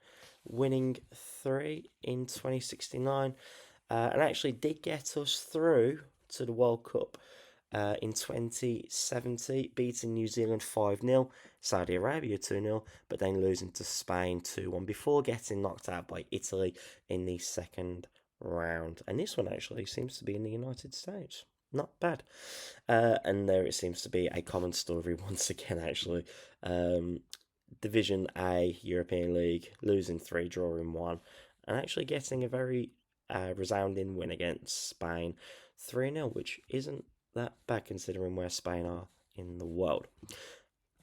winning three in 2069, and actually did get us through to the World Cup in 2070, beating New Zealand 5-0, Saudi Arabia 2-0, but then losing to Spain 2-1 before getting knocked out by Italy in the second round. And this one actually seems to be in the United States. Not bad. And there it seems to be a common story once again, actually. Division A, European League, losing three, drawing one, and actually getting a very resounding win against Spain 3-0, which isn't that bad considering where Spain are in the world.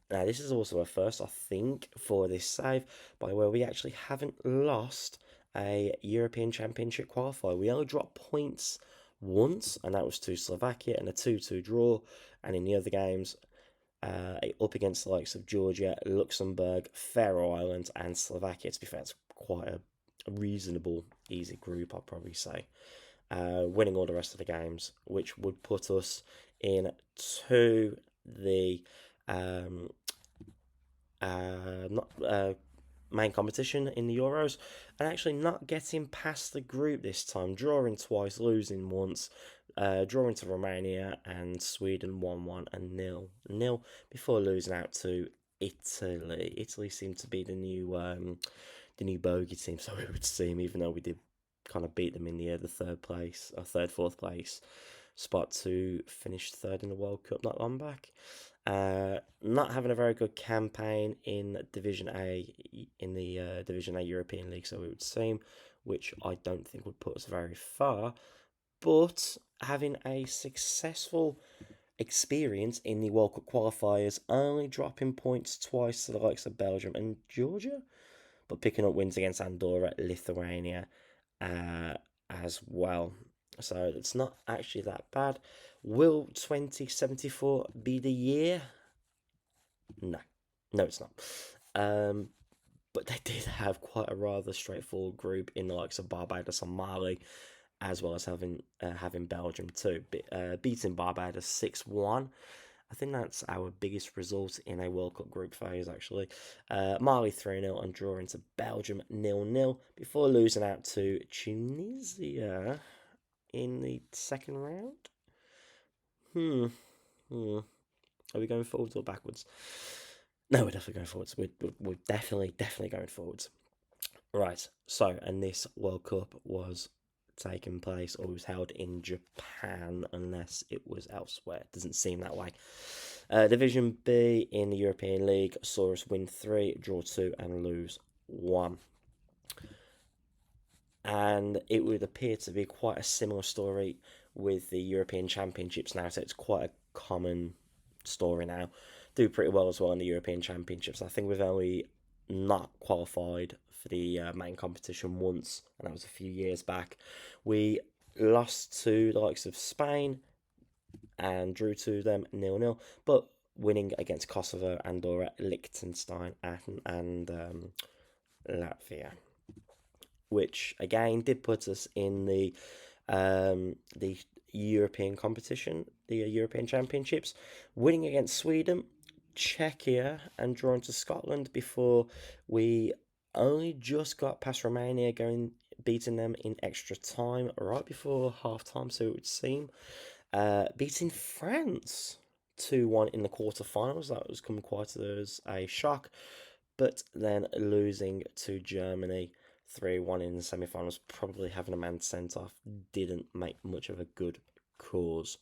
Now, this is also a first, I think, for this save, by where we actually haven't lost a European Championship qualifier. We only dropped points once, and that was to Slovakia in a 2-2 draw, and in the other games, up against the likes of Georgia, Luxembourg, Faroe Islands, and Slovakia. To be fair, it's quite a reasonable, easy group, I'd probably say. Winning all the rest of the games, which would put us into the main competition in the Euros, and actually not getting past the group this time, drawing twice, losing once, drawing to Romania and Sweden 1-1 and 0-0 before losing out to Italy. Italy seemed to be the new bogey team, so it would seem, even though we did kind of beat them in the fourth place spot to finish third in the World Cup not long back. Not having a very good campaign in Division A, in the Division A European League, so it would seem, which I don't think would put us very far. But having a successful experience in the World Cup qualifiers, only dropping points twice to the likes of Belgium and Georgia, but picking up wins against Andorra, Lithuania, as well. So it's not actually that bad. Will 2074 be the year? No, no, it's not. But they did have quite a rather straightforward group in the likes of Barbados and Mali, as well as having Belgium too, beating Barbados 6-1. I think that's our biggest result in a World Cup group phase, actually. Mali 3-0 and drawing to Belgium 0-0 before losing out to Tunisia in the second round. Hmm. Are we going forwards or backwards? No, we're definitely going forwards. We're definitely going forwards. Right. So, and this World Cup was taking place or was held in Japan, unless it was elsewhere. It doesn't seem that way. Division B in the European League saw us win 3, draw 2, and lose 1. And it would appear to be quite a similar story with the European Championships now. So it's quite a common story now. Do pretty well as well in the European Championships. I think we've only not qualified for the main competition once, and that was a few years back. We lost to the likes of Spain and drew to them 0-0, but winning against Kosovo, Andorra, Liechtenstein, and Latvia, which again did put us in the European competition, the European Championships, winning against Sweden, Czechia, and drawing to Scotland before we only just got past Romania, beating them in extra time right before half time, so it would seem. Beating France 2-1 in the quarterfinals. That was come quite as a shock. But then losing to Germany 3-1 in the semi-finals, probably having a man sent off, didn't make much of a good cause.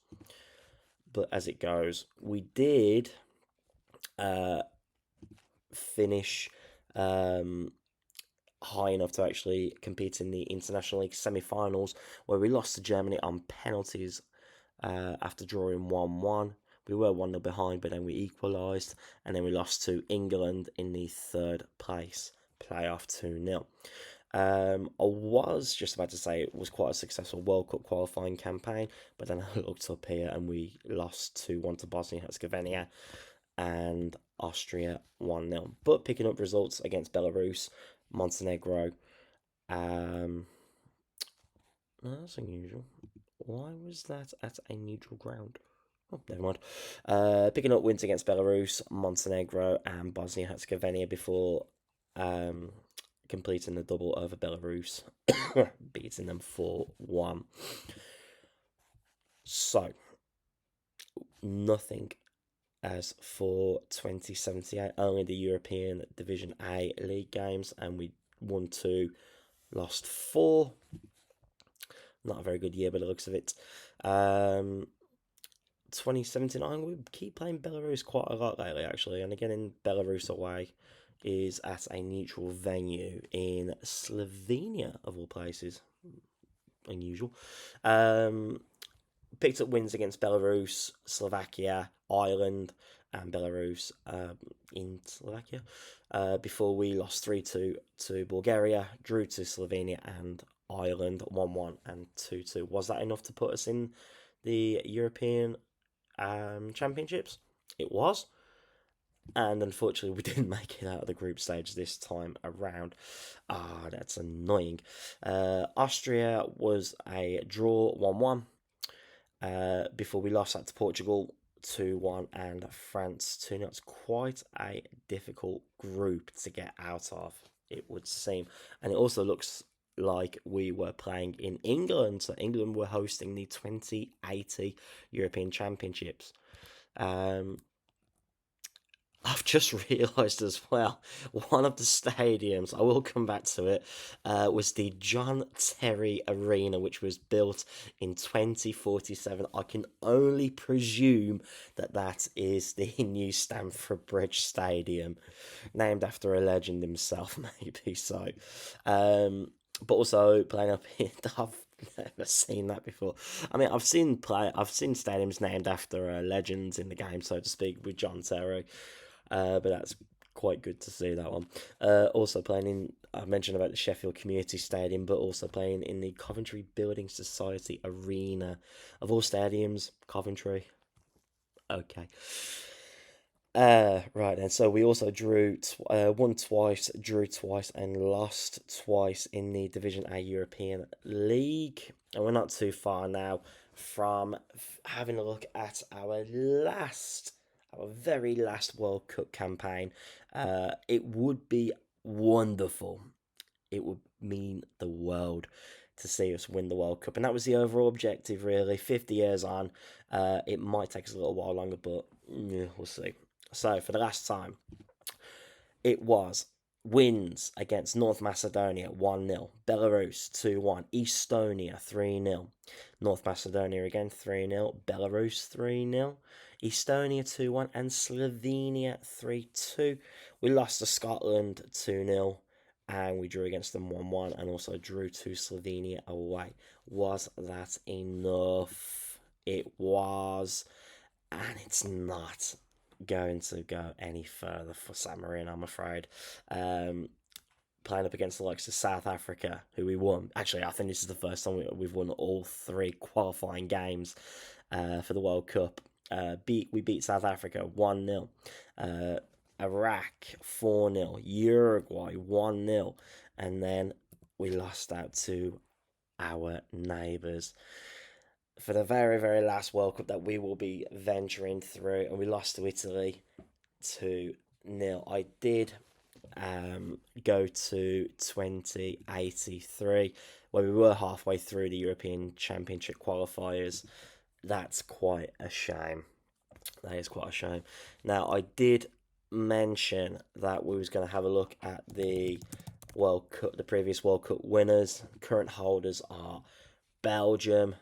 But as it goes, we did finish high enough to actually compete in the International League semi-finals, where we lost to Germany on penalties after drawing 1-1. We were 1-0 behind, but then we equalised, and then we lost to England in the third place playoff 2-0. I was just about to say it was quite a successful World Cup qualifying campaign, but then I looked up here and we lost 2-1 to Bosnia-Herzegovina and Austria 1-0. But picking up results against Belarus, Montenegro. That's unusual. Why was that at a neutral ground? Oh, never mind. Picking up wins against Belarus, Montenegro, and Bosnia-Herzegovina before completing the double over Belarus, beating them 4-1. So, nothing as for 2078, only the European Division A League games, and we won 2, lost 4. Not a very good year by the looks of it. 2079, we keep playing Belarus quite a lot lately, actually, and again in Belarus away is at a neutral venue in Slovenia, of all places. Unusual. Picked up wins against Belarus, Slovakia, Ireland, and Belarus in Slovakia before we lost 3-2 to Bulgaria, drew to Slovenia and Ireland 1-1 and 2-2. Was that enough to put us in the European Championships? It was. And unfortunately, we didn't make it out of the group stage this time around. That's annoying. Austria was a draw 1-1 before we lost that to Portugal 2-1 and France 2-0. It's quite a difficult group to get out of, it would seem. And it also looks like we were playing in England. So England were hosting the 2080 European Championships. I've just realised as well, one of the stadiums, I will come back to it, was the John Terry Arena, which was built in 2047. I can only presume that that is the new Stamford Bridge Stadium, named after a legend himself, maybe so. Um, but also playing up in, I've never seen that before. I mean, I've seen stadiums named after legends in the game, so to speak, with John Terry. But that's quite good to see that one. Also playing in, I mentioned about the Sheffield Community Stadium, but also playing in the Coventry Building Society Arena. Of all stadiums, Coventry. Okay. Right then. So we also won twice, drew twice, and lost twice in the Division A European League. And we're not too far now from having a look at our very last World Cup campaign. It would be wonderful. It would mean the world to see us win the World Cup, and that was the overall objective. Really, 50 years on, it might take us a little while longer, but yeah, we'll see. So for the last time, it was wins against North Macedonia 1-0, Belarus 2-1, Estonia 3-0, North Macedonia again 3-0, Belarus 3-0, Estonia 2-1, and Slovenia 3-2. We lost to Scotland 2-0, and we drew against them 1-1, and also drew to Slovenia away. Was that enough? It was, and it's not going to go any further for San Marino, I'm afraid. Playing up against the likes of South Africa, who we won. Actually, I think this is the first time we've won all three qualifying games for the World Cup. We beat South Africa 1-0. Iraq 4-0. Uruguay 1-0. And then we lost out to our neighbours for the very, very last World Cup that we will be venturing through, and we lost to Italy 2-0. I did go to 2083, where we were halfway through the European Championship qualifiers. That's quite a shame. That is quite a shame. Now, I did mention that we was going to have a look at the World Cup, the previous World Cup winners. Current holders are Belgium.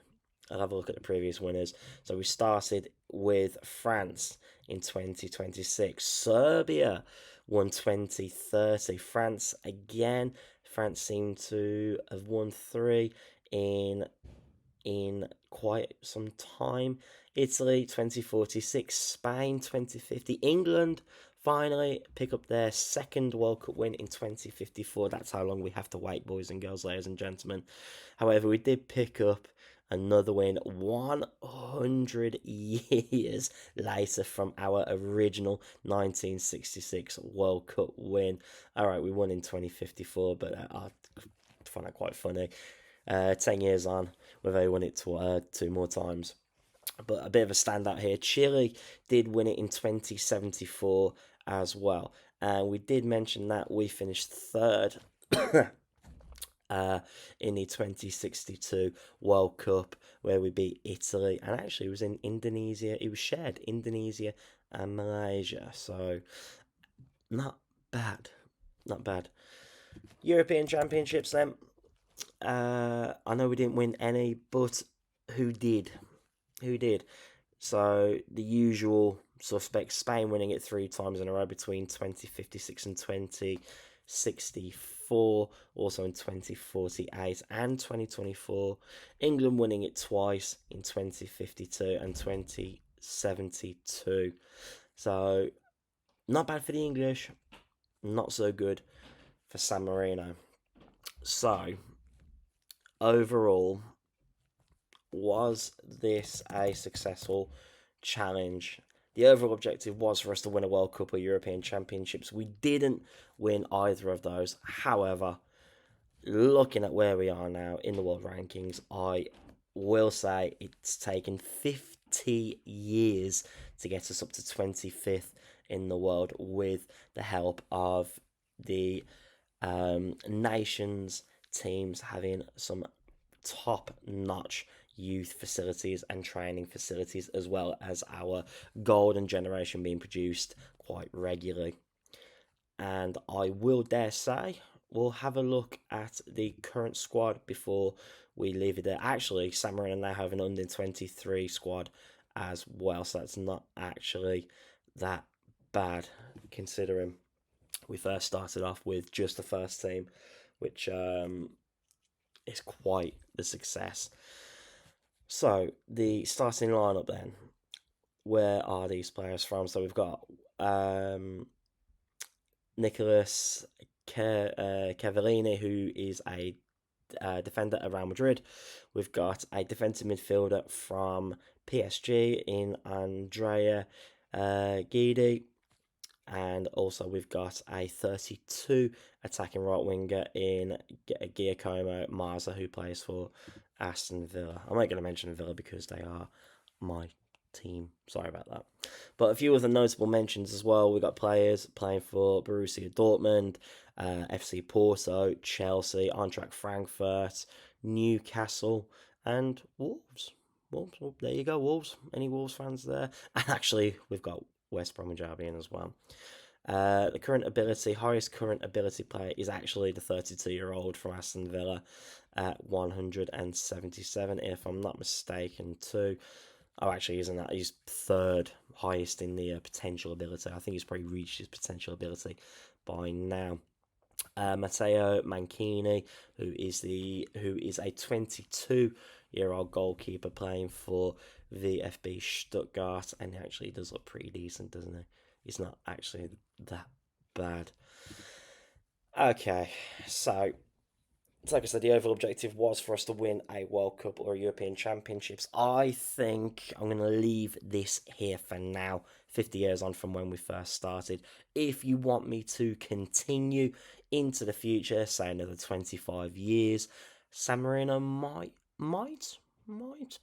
I'll have a look at the previous winners. So we started with France in 2026. Serbia won 2030. France again. France seemed to have won three in quite some time. Italy 2046. Spain 2050. England finally pick up their second World Cup win in 2054. That's how long we have to wait, boys and girls, ladies and gentlemen. However, we did pick up another win 100 years later from our original 1966 World Cup win. Alright, we won in 2054, but I find that quite funny. 10 years on, we've only won it two more times. But a bit of a standout here, Chile did win it in 2074 as well. And we did mention that we finished third in the 2062 World Cup, where we beat Italy, and actually it was in Indonesia. It was shared Indonesia and Malaysia, so not bad, not bad. European Championships then. I know we didn't win any, but who did? Who did? So the usual suspects: Spain winning it 3 times in a row between 2056 and 2064, also in 2048 and 2024. England winning it twice in 2052 and 2072. So not bad for the English, not so good for San Marino. So overall, was this a successful challenge? The overall objective was for us to win a World Cup or European Championships. We didn't win either of those. However, looking at where we are now in the world rankings, I will say it's taken 50 years to get us up to 25th in the world with the help of the nations teams having some top-notch youth facilities and training facilities, as well as our golden generation being produced quite regularly. And I will dare say we'll have a look at the current squad before we leave it there. Actually, San Marino now have an under 23 squad as well, so that's not actually that bad considering we first started off with just the first team, which is quite the success. So the starting lineup then, where are these players from? So we've got Nicholas Cavallini, who is a defender at Real Madrid. We've got a defensive midfielder from PSG in Andrea Guidi. And also we've got a 32 attacking right winger in Giacomo Marza, who plays for Aston Villa. I'm not going to mention Villa because they are my team. Sorry about that. But a few other notable mentions as well. We've got players playing for Borussia Dortmund, FC Porto, Chelsea, Eintracht Frankfurt, Newcastle, and Wolves. Wolves, well, there you go, Wolves. Any Wolves fans there? And actually, we've got West Bromwich Albion as well. The highest current ability player is actually the 32-year-old from Aston Villa at 177, if I'm not mistaken, too. Oh, actually, isn't that? He's third highest in the potential ability. I think he's probably reached his potential ability by now. Matteo Mancini, who is a 22-year-old goalkeeper playing for VfB Stuttgart, and he actually does look pretty decent, doesn't he? He's not actually that bad. Okay, so like I said, the overall objective was for us to win a World Cup or European Championships. I think I'm going to leave this here for now, 50 years on from when we first started. If you want me to continue into the future, say another 25 years, San Marino might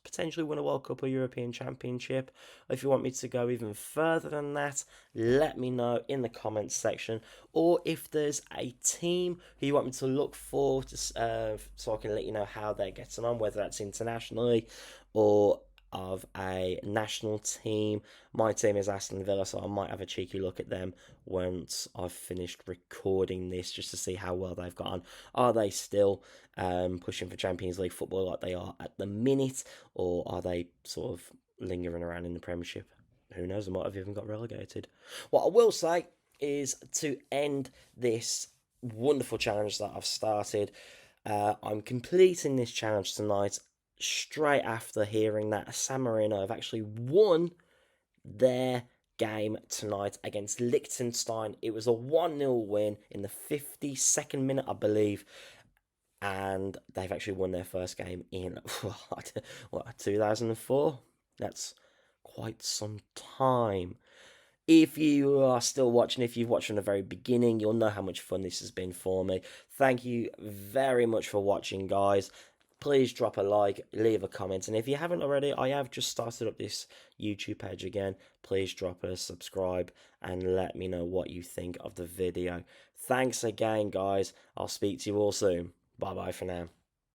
potentially win a World Cup or European Championship. If you want me to go even further than that, let me know in the comments section. Or if there's a team who you want me to look for, so I can let you know how they're getting on, whether that's internationally or of a national team. My team is Aston Villa, so I might have a cheeky look at them once I've finished recording this, just to see how well they've got on. Are they still pushing for Champions League football like they are at the minute, or are they sort of lingering around in the Premiership? Who knows, they might have even got relegated. What I will say is, to end this wonderful challenge that I've started, I'm completing this challenge tonight straight after hearing that San Marino have actually won their game tonight against Liechtenstein. It was a 1-0 win in the 52nd minute, I believe, and they've actually won their first game in 2004. That's quite some time. If you are still watching, if you've watched from the very beginning, you'll know how much fun this has been for me. Thank you very much for watching, guys. Please drop a like, leave a comment, and if you haven't already, I have just started up this YouTube page again. Please drop a subscribe and let me know what you think of the video. Thanks again, guys. I'll speak to you all soon. Bye-bye for now.